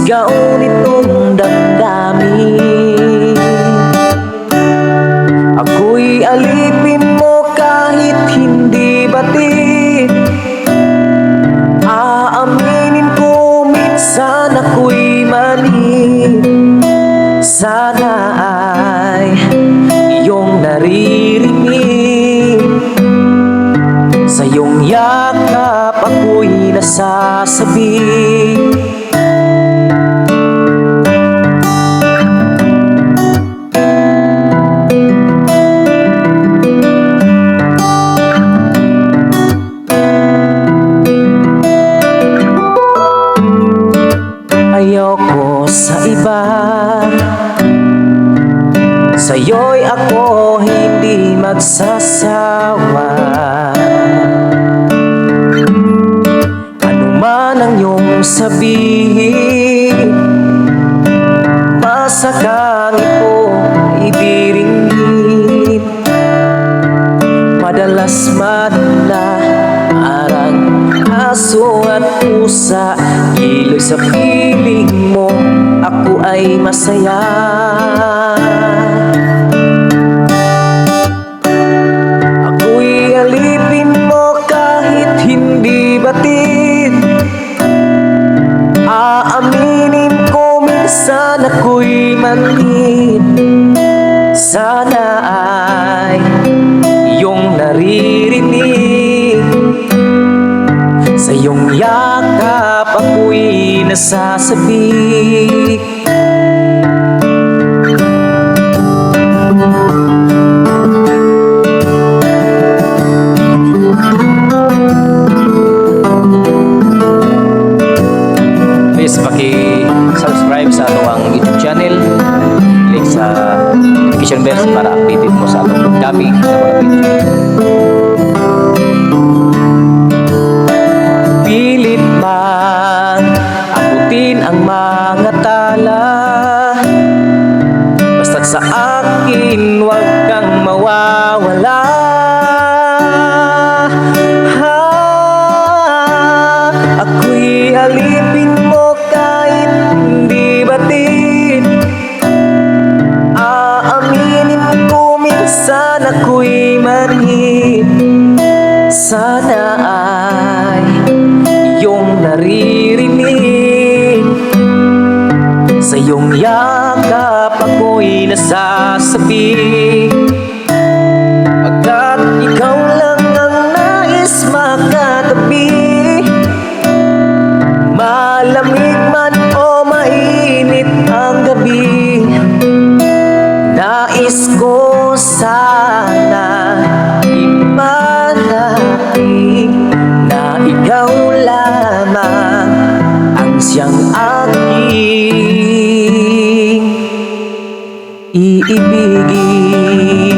sigaw nitong damdamin. Ako'y alipin mo kahit hindi batid. Aaminin ko minsan ako'y mali. Sana ay iyong naririnig. Sa iyong yakap ako'y nasasabi. Ayoko sa iba, sa'yo'y ako hindi magsasawa. Ano man ang iyong sabihin, masakang ito ay diringgin. Madalas madala parang aso at pusa, kilos sa piling mo, ako ay masaya. Ako'y alipin mo kahit hindi batid. Aaminin ko minsan ako'y mali. Sana ay iyong naririnig. Sa iyong yakap ako'y nasasabi. Please paki-subscribe sa atong YouTube channel. Click sa notification bell para updated mo sa atong upcoming na mga video. Pilit man abutin ang mga tala, basta't sa akin huwag kang mawawala. Ako'y alipin mo kahit hindi batid. Aaminin ko minsan ako'y mali. Sana ay iyong naririnig. Sa iyong yakap ako'y nasasabi. Pagkat ikaw lang ang nais makatabi, malamig man o mainit ang gabi, nais ko sana ipanatag na ikaw lamang ang siyang aking iibigin.